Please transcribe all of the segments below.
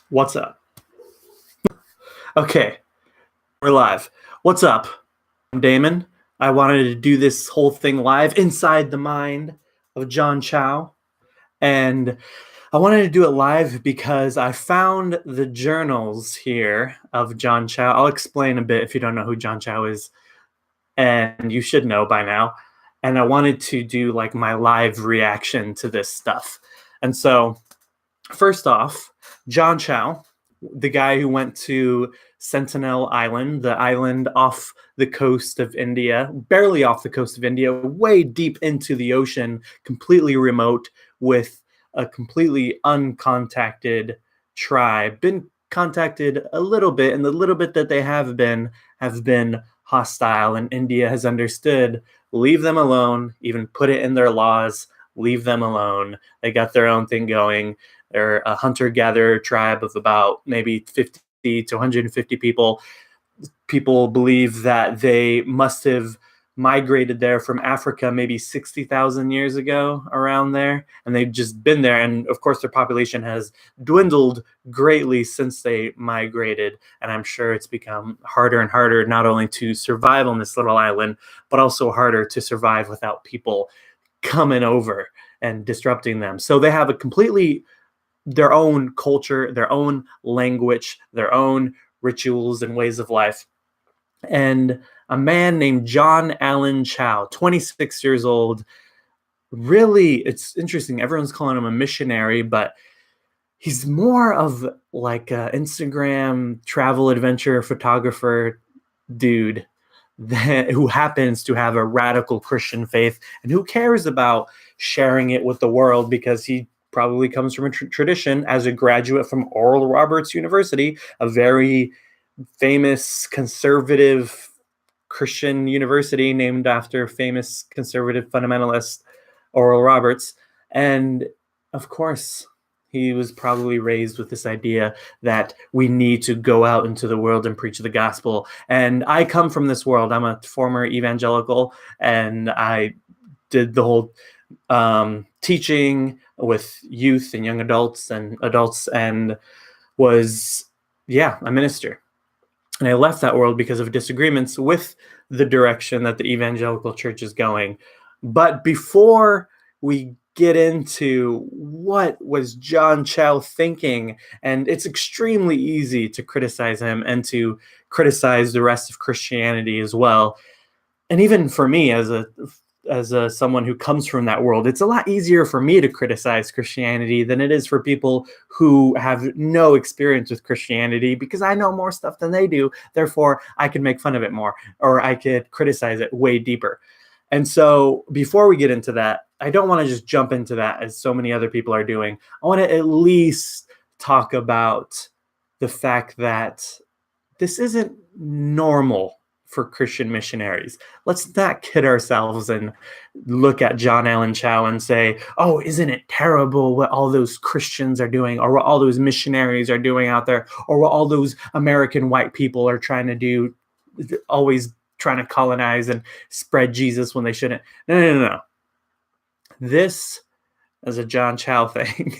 What's up? Okay, we're live. What's up? I'm Damon. I wanted to do this whole thing live inside the mind of John Chau. And I wanted to do it live because I found the journals here of John Chau. I'll explain a bit if you don't know who John Chau is, and you should know by now. And I wanted to do like my live reaction to this stuff. And so, first off, John Chau, the guy who went to Sentinel Island, the island off the coast of India, barely off the coast of India, way deep into the ocean, completely remote, with a completely uncontacted tribe. Been contacted a little bit, and the little bit that they have been hostile, and India has understood, leave them alone, even put it in their laws, leave them alone. They got their own thing going. They're a hunter-gatherer tribe of about maybe 50 to 150 people. People believe that they must have migrated there from Africa maybe 60,000 years ago, around there, and they've just been there. And of course, their population has dwindled greatly since they migrated. And I'm sure it's become harder and harder not only to survive on this little island, but also harder to survive without people coming over and disrupting them. So they have a completely their own culture, their own language, their own rituals and ways of life. And a man named John Allen Chau, 26 years old, really, it's interesting. Everyone's calling him a missionary, but he's more of like an Instagram travel adventure photographer dude who happens to have a radical Christian faith and who cares about sharing it with the world because he probably comes from a tradition as a graduate from Oral Roberts University, a very famous conservative Christian university named after famous conservative fundamentalist Oral Roberts. And of course, he was probably raised with this idea that we need to go out into the world and preach the gospel. And I come from this world. I'm a former evangelical, and I did the whole teaching with youth and young adults and was, a minister. And I left that world because of disagreements with the direction that the evangelical church is going. But before we get into what was John Chau thinking, and it's extremely easy to criticize him and to criticize the rest of Christianity as well. And even for me as someone who comes from that world, it's a lot easier for me to criticize Christianity than it is for people who have no experience with Christianity, because I know more stuff than they do. Therefore, I can make fun of it more, or I could criticize it way deeper. And so before we get into that, I don't want to just jump into that as so many other people are doing. I want to at least talk about the fact that this isn't normal for Christian missionaries. Let's not kid ourselves and look at John Allen Chau and say, oh, isn't it terrible what all those Christians are doing, or what all those missionaries are doing out there, or what all those American white people are trying to do, always trying to colonize and spread Jesus when they shouldn't. No. This is a John Chau thing.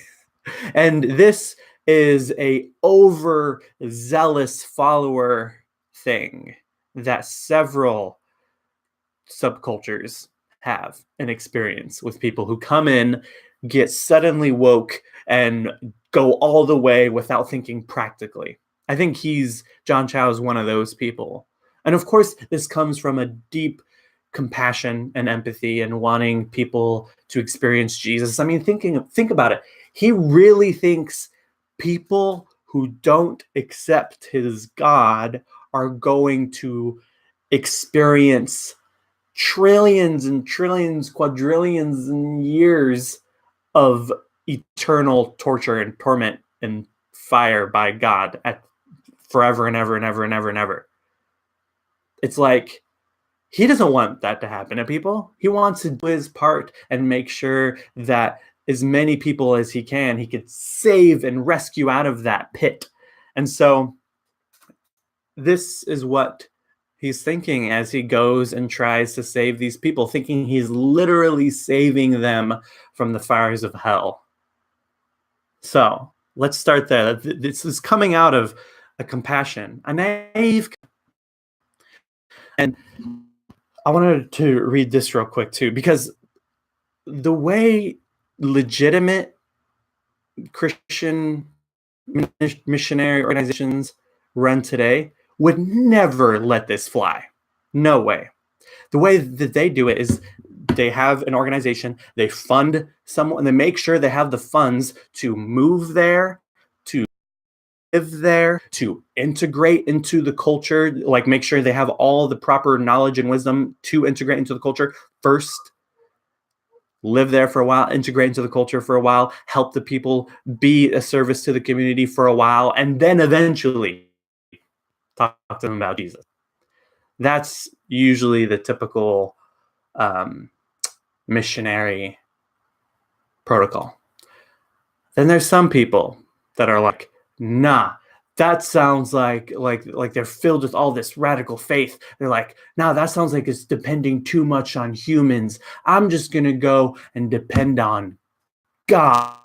And this is a overzealous follower thing that several subcultures have an experience with people who come in, get suddenly woke, and go all the way without thinking practically. I think John Chau is one of those people. And of course, this comes from a deep compassion and empathy and wanting people to experience Jesus. I mean, think about it. He really thinks people who don't accept his God are going to experience trillions and trillions, quadrillions and years of eternal torture and torment and fire by God at forever and ever and ever and ever and ever. It's like, he doesn't want that to happen to people. He wants to do his part and make sure that as many people as he could save and rescue out of that pit. And so this is what he's thinking as he goes and tries to save these people, thinking he's literally saving them from the fires of hell. So Let's start there. This is coming out of a compassion, a naive. And I wanted to read this real quick too, because the way legitimate Christian missionary organizations run today would never let this fly. No way. The way that they do it is they have an organization, they fund someone, they make sure they have the funds to move there, to live there, to integrate into the culture, like make sure they have all the proper knowledge and wisdom to integrate into the culture first. Live there for a while, integrate into the culture for a while, help the people, be a service to the community for a while, and then eventually talk to them about Jesus. That's usually the typical missionary protocol. Then there's some people that are like, nah, that sounds like they're filled with all this radical faith. They're like, nah, that sounds like it's depending too much on humans. I'm just going to go and depend on God.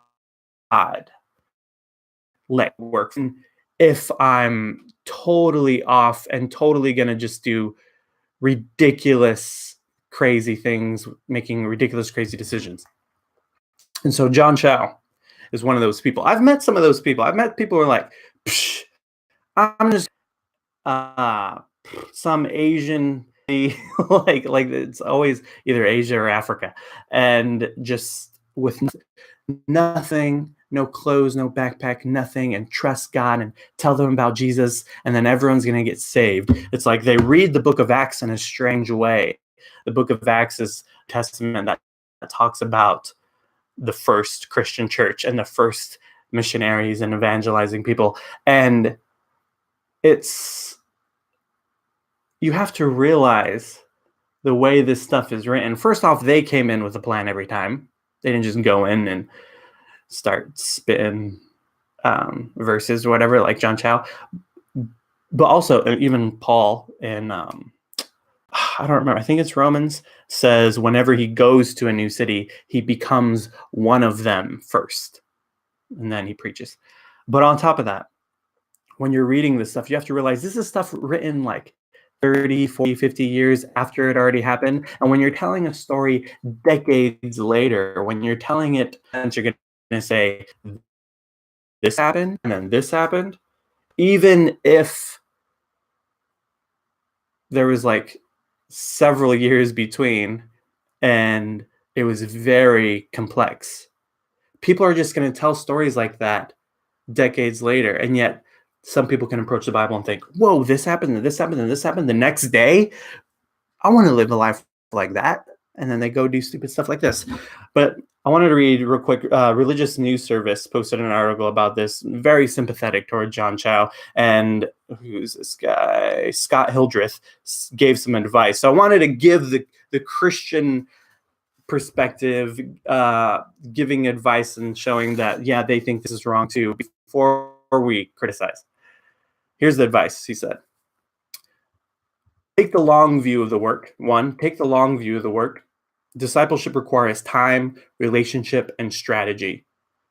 Let work. And if I'm totally off and totally going to just do ridiculous, crazy things, making ridiculous, crazy decisions. And so John Chau is one of those people. I've met some of those people. I've met people who are like, I'm just some Asian, like it's always either Asia or Africa, and just with nothing, no clothes, no backpack, nothing, and trust God and tell them about Jesus, and then everyone's going to get saved. It's like they read the book of Acts in a strange way. The book of Acts is a testament that talks about the first Christian church and the first missionaries and evangelizing people. And you have to realize the way this stuff is written. First off, they came in with a plan every time. They didn't just go in and start spitting verses or whatever, like John Chau. But also, even Paul in, I don't remember, I think it's Romans, says whenever he goes to a new city, he becomes one of them first. And then he preaches. But on top of that, when you're reading this stuff, you have to realize this is stuff written like 30, 40, 50 years after it already happened. And when you're telling a story decades later, when you're telling it, and you're going to say, this happened, and then this happened, even if there was like several years between and it was very complex, people are just going to tell stories like that decades later. And yet some people can approach the Bible and think, whoa, this happened, and this happened, and this happened the next day. I want to live a life like that. And then they go do stupid stuff like this. But I wanted to read real quick. Religious News Service posted an article about this, very sympathetic toward John Chau. And who's this guy? Scott Hildreth gave some advice. So I wanted to give the Christian perspective, giving advice and showing that, yeah, they think this is wrong too, before we criticize. Here's the advice, he said. Take the long view of the work. One, take the long view of the work. Discipleship requires time, relationship, and strategy.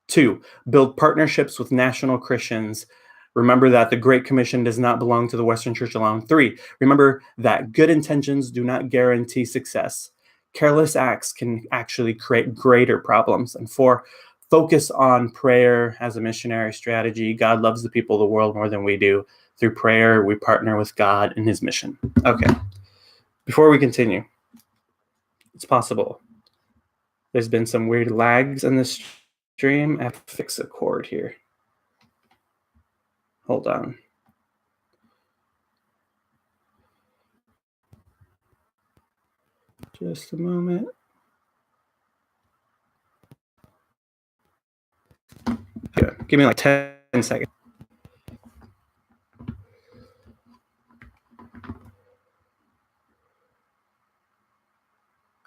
Two, build partnerships with national Christians. Remember that the Great Commission does not belong to the Western Church alone. Three, remember that good intentions do not guarantee success. Careless acts can actually create greater problems. And four, focus on prayer as a missionary strategy. God loves the people of the world more than we do. Through prayer, we partner with God in his mission. Okay. Before we continue, it's possible there's been some weird lags in this stream. I have to fix a cord here. Hold on. Just a moment. Okay. Give me like 10 seconds.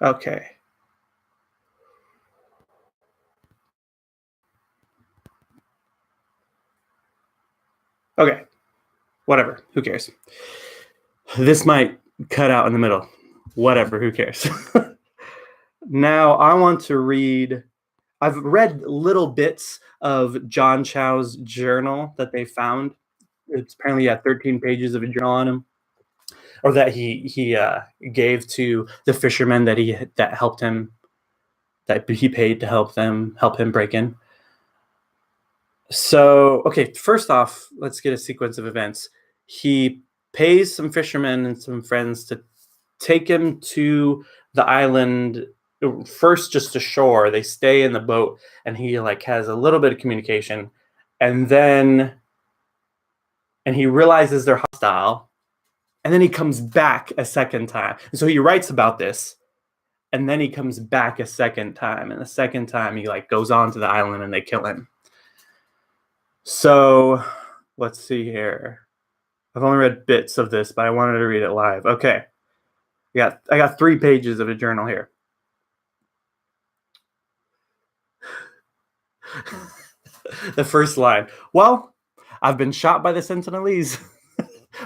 Okay. Okay. Whatever. Who cares? This might cut out in the middle. Whatever. Who cares? Now I want to read I've read little bits of John Chau's journal that they found. It's apparently 13 pages of a journal on him, or that he gave to the fishermen that helped him, that he paid to help him break in. So, okay, first off, let's get a sequence of events. He pays some fishermen and some friends to take him to the island, first just ashore. They stay in the boat, and he has a little bit of communication, and he realizes they're hostile, and then he comes back a second time. And so he writes about this, and then he comes back a second time, and the second time he goes on to the island and they kill him. So let's see here. I've only read bits of this, but I wanted to read it live. Okay. I got 3 pages of a journal here. The first line. Well, I've been shot by the Sentinelese.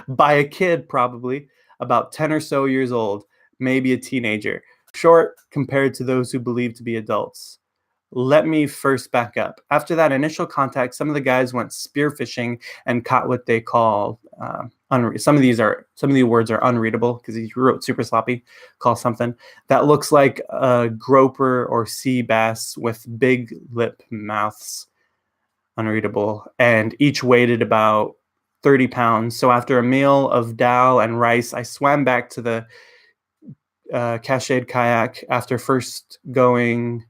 By a kid, probably about 10 or so years old, maybe a teenager. Short compared to those who believe to be adults. Let me first back up. After that initial contact, some of the guys went spearfishing and caught what they call some of the words are unreadable because he wrote super sloppy. Call something that looks like a groper or sea bass with big lip mouths. Unreadable, and each weighed about 30 pounds. So after a meal of dal and rice, I swam back to the cached kayak after first going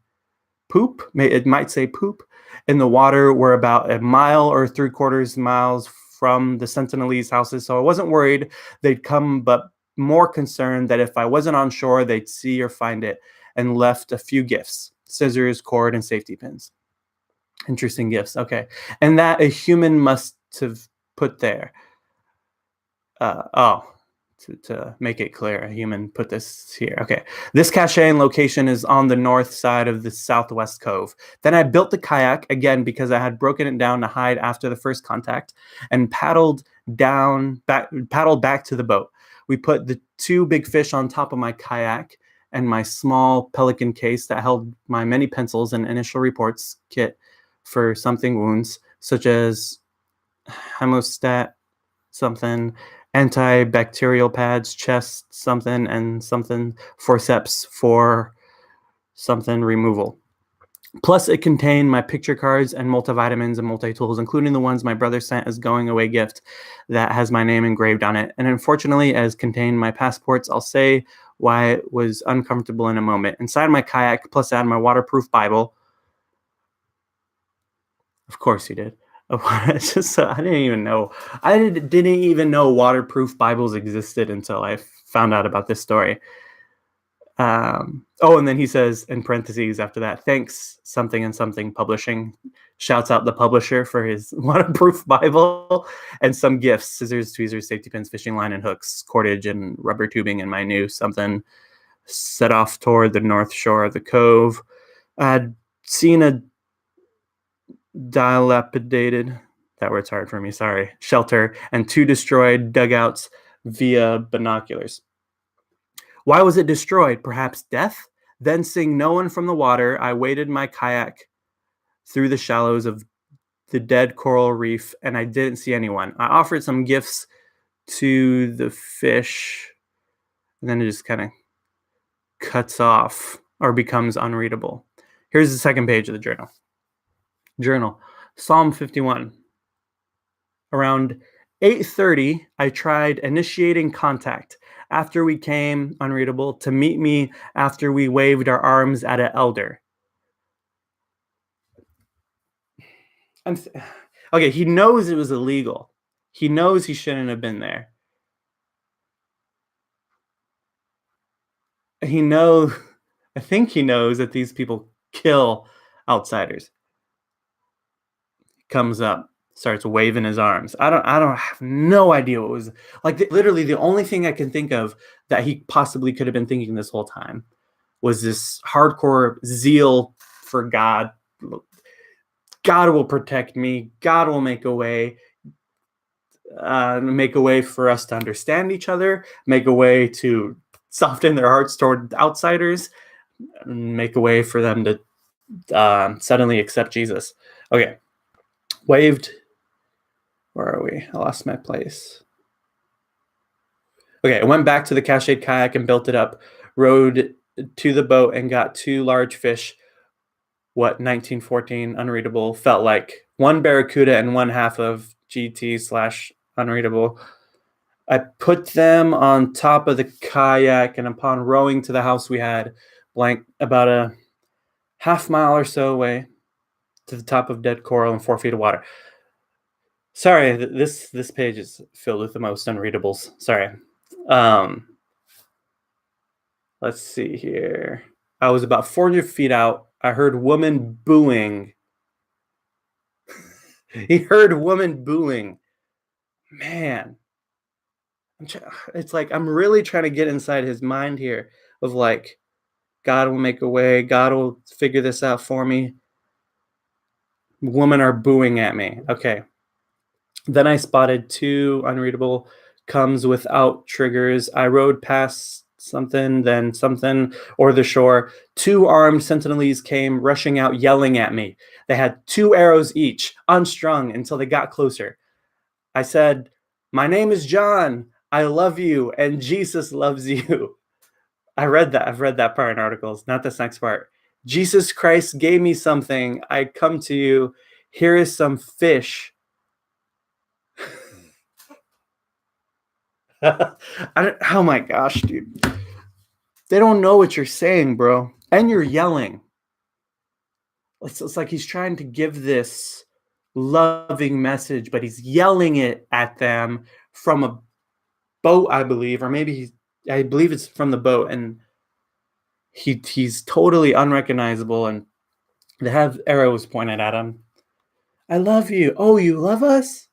poop. It might say poop in the water. We're about a mile or 3/4 miles from the Sentinelese houses, so I wasn't worried they'd come, but more concerned that if I wasn't on shore, they'd see or find it, and left a few gifts: scissors, cord, and safety pins. Interesting gifts. Okay, and that a human must have put there. To make it clear, a human put this here. Okay, this cache and location is on the north side of the southwest cove. Then I built the kayak again because I had broken it down to hide after the first contact, and paddled back to the boat. We put the 2 big fish on top of my kayak and my small pelican case that held my many pencils and initial reports kit for something wounds, such as hemostat something, antibacterial pads, chest something, and something, forceps for something removal. Plus, it contained my picture cards and multivitamins and multi-tools, including the ones my brother sent as going-away gift that has my name engraved on it. And unfortunately, as contained my passports, I'll say why it was uncomfortable in a moment. Inside my kayak, plus I had my waterproof Bible. Of course he did. I didn't even know. I didn't even know waterproof Bibles existed until I found out about this story. And then he says in parentheses after that, thanks something and something publishing. Shouts out the publisher for his waterproof Bible and some gifts: scissors, tweezers, safety pins, fishing line, and hooks, cordage, and rubber tubing, and my new something. Set off toward the north shore of the cove. I'd seen a dilapidated, that word's hard for me, sorry, shelter, and 2 destroyed dugouts via binoculars. Why was it destroyed? Perhaps death? Then, seeing no one from the water, I waded my kayak through the shallows of the dead coral reef, and I didn't see anyone. I offered some gifts to the fish, and then it just kind of cuts off or becomes unreadable. Here's the second page of the journal. Psalm 51. Around 8:30, I tried initiating contact. After we came, unreadable, to meet me after we waved our arms at an elder. Okay, he knows it was illegal. He knows he shouldn't have been there. I think he knows that these people kill outsiders. Comes up, starts waving his arms. I have no idea what was literally the only thing I can think of that he possibly could have been thinking this whole time was this hardcore zeal for God. God will protect me. God will make a way for us to understand each other, make a way to soften their hearts toward outsiders, make a way for them to suddenly accept Jesus. Okay. Waved. Where are we? I lost my place. Okay, I went back to the cached kayak and built it up, rowed to the boat and got 2 large fish. What 1914 unreadable felt like. 1 barracuda and 1/2 of GT/unreadable. I put them on top of the kayak, and upon rowing to the house we had, blank about a half mile or so away, to the top of dead coral and 4 feet of water. Sorry, this page is filled with the most unreadables. Sorry. Let's see here. I was about 400 feet out. I heard woman booing. He heard woman booing. Man. It's like I'm really trying to get inside his mind here of like, God will make a way. God will figure this out for me. Women are booing at me. Okay. Then I spotted 2 unreadable comes without triggers. I rode past something, then something, or the shore. 2 armed sentinels came rushing out, yelling at me. They had 2 arrows each, unstrung until they got closer. I said, "My name is John. I love you, and Jesus loves you." I read that. I've read that part in articles, not this next part. Jesus Christ gave me something. I come to you. Here is some fish. Oh my gosh, dude. They don't know what you're saying, bro. And you're yelling. It's like he's trying to give this loving message, but he's yelling it at them from a boat, I believe, or maybe I believe it's from the boat, and he's totally unrecognizable, and they have arrows pointed at him. I love you. Oh, you love us?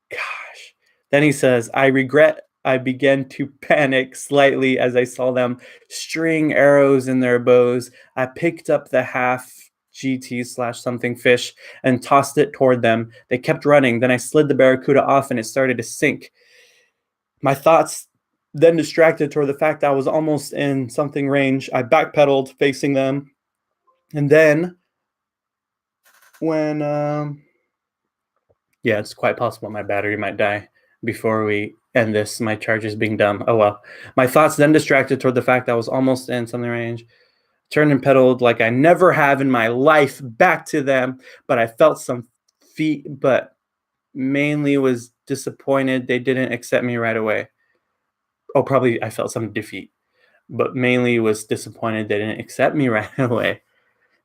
Gosh. Then he says, I regret I began to panic slightly as I saw them string arrows in their bows. I picked up the half GT/something fish and tossed it toward them. They kept running. Then I slid the barracuda off and it started to sink. My thoughts then distracted toward the fact I was almost in something range. I backpedaled facing them. And then when, yeah, it's quite possible my battery might die before we end this. My charge is being dumb. Oh, well. My thoughts then distracted toward the fact I was almost in something range. Turned and pedaled like I never have in my life back to them. But I felt some feet, but mainly was disappointed they didn't accept me right away. Oh, probably I felt some defeat, but mainly was disappointed they didn't accept me right away.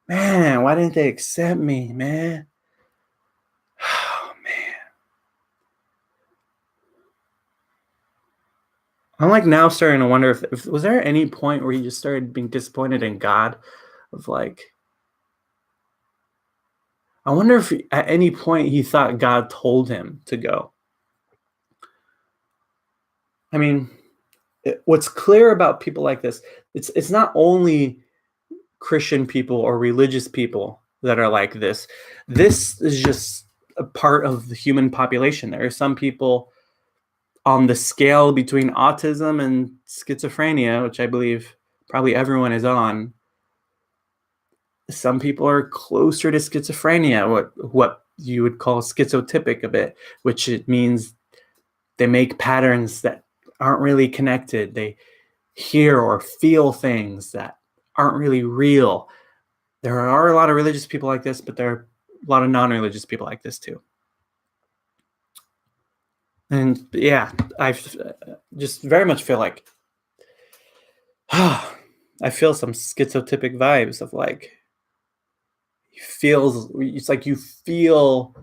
Man, why didn't they accept me, man? Oh, man. I'm like now starting to wonder if was there any point where he just started being disappointed in God of like, I wonder if at any point he thought God told him to go. I mean, what's clear about people like this, it's not only Christian people or religious people that are like this. This is just a part of the human population. There are some people on the scale between autism and schizophrenia, which I believe probably everyone is on. Some people are closer to schizophrenia, what you would call schizotypic a bit, which it means they make patterns that aren't really connected. They hear or feel things that aren't really real. There are a lot of religious people like this, but there are a lot of non-religious people like this too. And yeah, I just very much feel like, I feel some schizotypic vibes of like, it's like you feel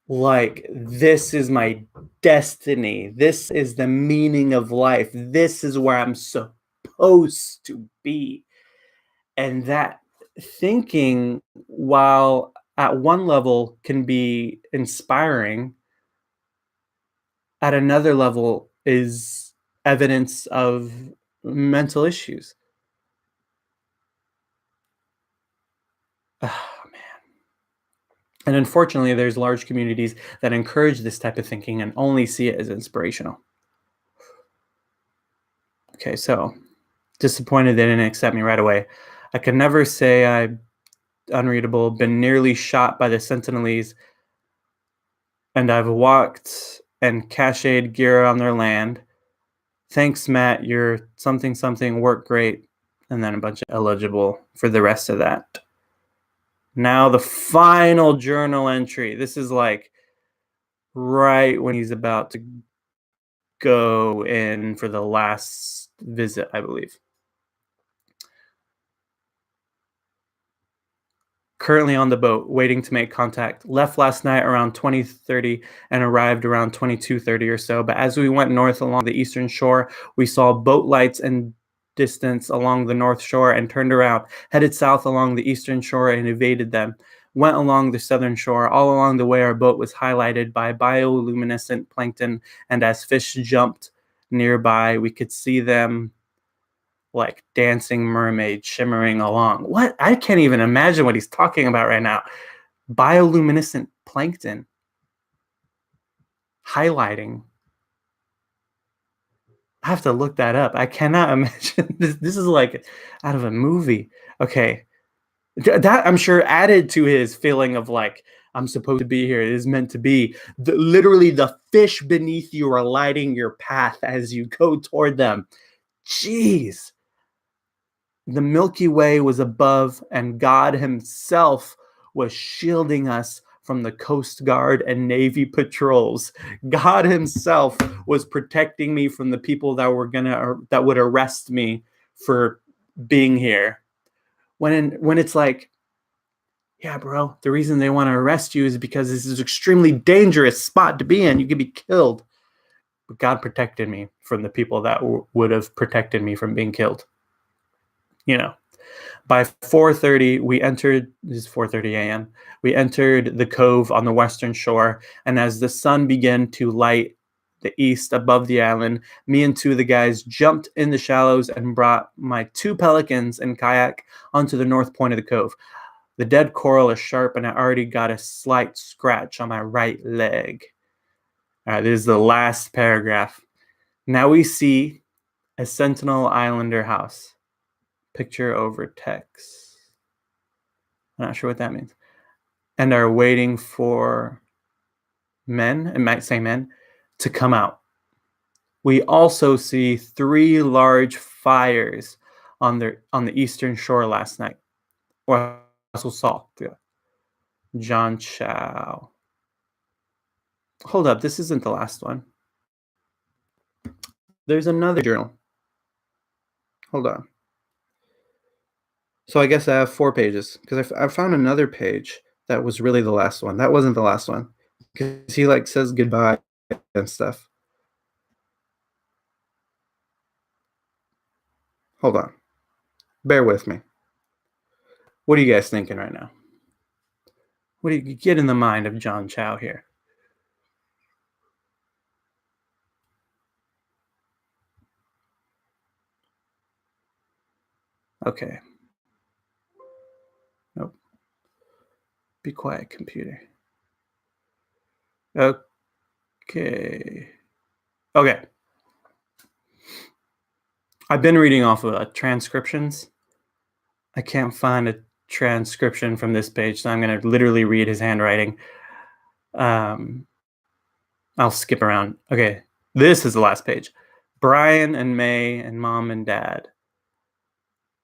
like this is my destiny. This is the meaning of life. This is where I'm supposed to be. And that thinking, while at one level can be inspiring, at another level is evidence of mental issues. Oh, man. And unfortunately, there's large communities that encourage this type of thinking and only see it as inspirational. Okay, so disappointed they didn't accept me right away. I can never say I unreadable, been nearly shot by the Sentinelese, and I've walked and cached gear on their land. Thanks, Matt. Your something something worked great. And then a bunch of eligible for the rest of that. Now the final journal entry. This is like right when he's about to go in for the last visit, I believe. Currently on the boat, waiting to make contact. Left last night around 20:30 and arrived around 22:30 or so. But as we went north along the eastern shore, we saw boat lights and distance along the north shore and turned around, headed south along the eastern shore and evaded them. Went along the southern shore. All along the way, our boat was highlighted by bioluminescent plankton, and as fish jumped nearby, we could see them like dancing mermaid shimmering along. What? I can't even imagine what he's talking about right now. Bioluminescent plankton highlighting. I have to look that up. I cannot imagine this. This is like out of a movie. Okay. That I'm sure added to his feeling of like, I'm supposed to be here. It is meant to be. Literally, the fish beneath you are lighting your path as you go toward them. Jeez. The Milky Way was above, and God himself was shielding us from the Coast Guard and Navy patrols. God himself was protecting me from the people that would arrest me for being here. When it's like, yeah, bro, the reason they want to arrest you is because this is an extremely dangerous spot to be in. You could be killed. But God protected me from the people that would have protected me from being killed. You know, by 4:30, we entered, this is 4:30 a.m., we entered the cove on the western shore, and as the sun began to light the east above the island, me and two of the guys jumped in the shallows and brought my two pelicans and kayak onto the north point of the cove. The dead coral is sharp, and I already got a slight scratch on my right leg. All right, this is the last paragraph. Now we see a Sentinel Islander house. Picture over text. I'm not sure what that means. And are waiting for men, it might say men, to come out. We also see 3 large fires on the eastern shore last night. Or also saw. John Chau. Hold up, this isn't the last one. There's another journal. Hold on. So I guess I have 4 pages because I found another page that was really the last one. That wasn't the last one because he like says goodbye and stuff. Hold on. Bear with me. What are you guys thinking right now? What do you get in the mind of John Chau here? Okay. Nope. Be quiet, computer. Okay. Okay. I've been reading off of transcriptions. I can't find a transcription from this page, so I'm going to literally read his handwriting. I'll skip around. Okay. This is the last page. Brian and May and Mom and Dad.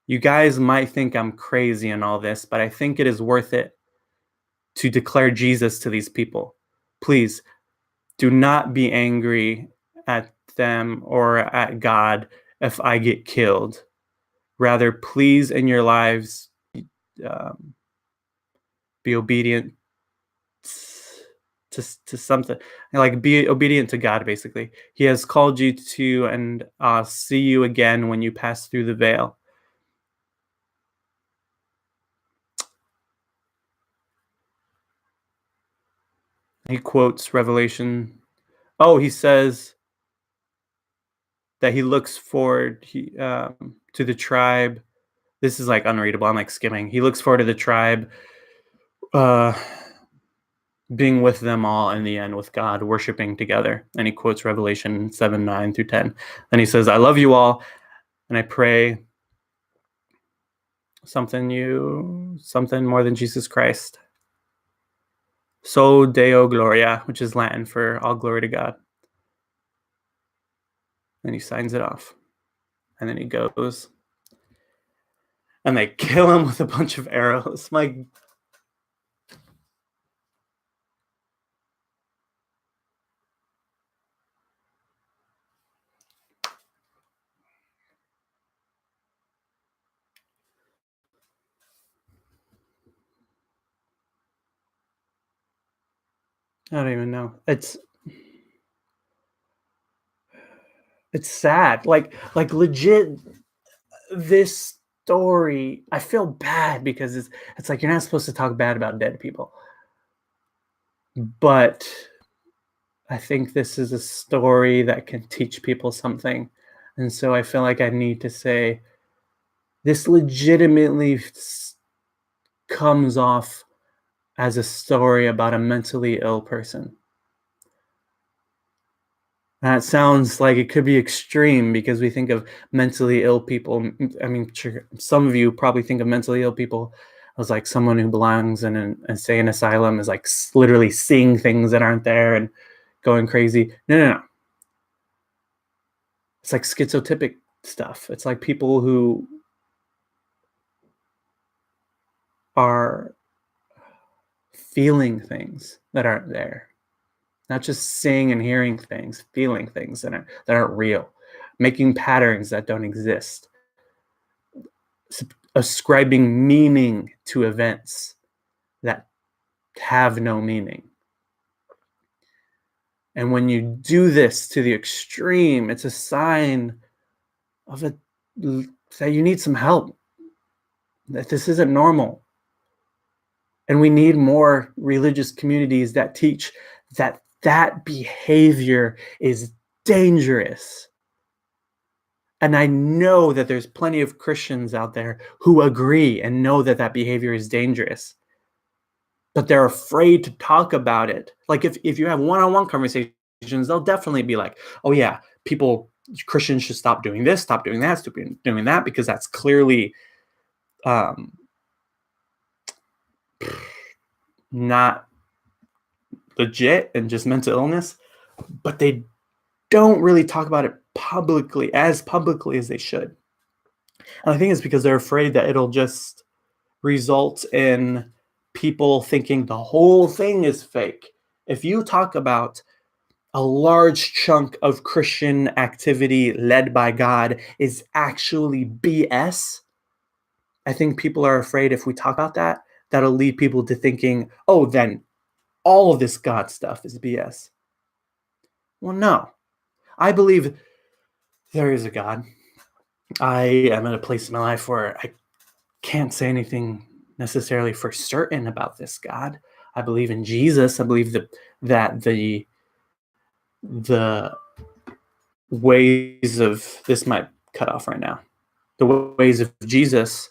You guys might think I'm crazy and all this, but I think it is worth it to declare Jesus to these people. Please do not be angry at them or at God if I get killed. Rather, please in your lives be obedient to something. Like be obedient to God, basically. He has called you to, and I'll see you again when you pass through the veil. He quotes Revelation. Oh, he says that he looks forward to the tribe. This is like unreadable. I'm like skimming. He looks forward to the tribe being with them all in the end with God, worshiping together. And he quotes Revelation 7:9 through 10. Then he says, I love you all, and I pray something more than Jesus Christ. So Deo Gloria, which is Latin for all glory to God. And he signs it off. And then he goes. And they kill him with a bunch of arrows. I don't even know. It's sad. Like legit, this story, I feel bad because it's like you're not supposed to talk bad about dead people. But I think this is a story that can teach people something. And so I feel like I need to say this legitimately comes off as a story about a mentally ill person. That sounds like it could be extreme because we think of mentally ill people. I mean, some of you probably think of mentally ill people as like someone who belongs in an insane asylum, is like literally seeing things that aren't there and going crazy. No. It's like schizotypic stuff. It's like people who are feeling things that aren't there. Not just seeing and hearing things, feeling things that aren't real, making patterns that don't exist, ascribing meaning to events that have no meaning. And when you do this to the extreme, it's a sign of that you need some help, that this isn't normal. And we need more religious communities that teach that behavior is dangerous. And I know that there's plenty of Christians out there who agree and know that behavior is dangerous, but they're afraid to talk about it. Like if you have one-on-one conversations, they'll definitely be like, oh yeah, Christians should stop doing this, stop doing that, stop doing that, because that's clearly not legit and just mental illness. But they don't really talk about it publicly as they should. And I think it's because they're afraid that it'll just result in people thinking the whole thing is fake. If you talk about a large chunk of Christian activity led by God is actually BS, I think people are afraid if we talk about that, that'll lead people to thinking, oh, then all of this God stuff is BS. Well, no. I believe there is a God. I am in a place in my life where I can't say anything necessarily for certain about this God. I believe in Jesus. I believe that the ways of, this might cut off right now, the ways of Jesus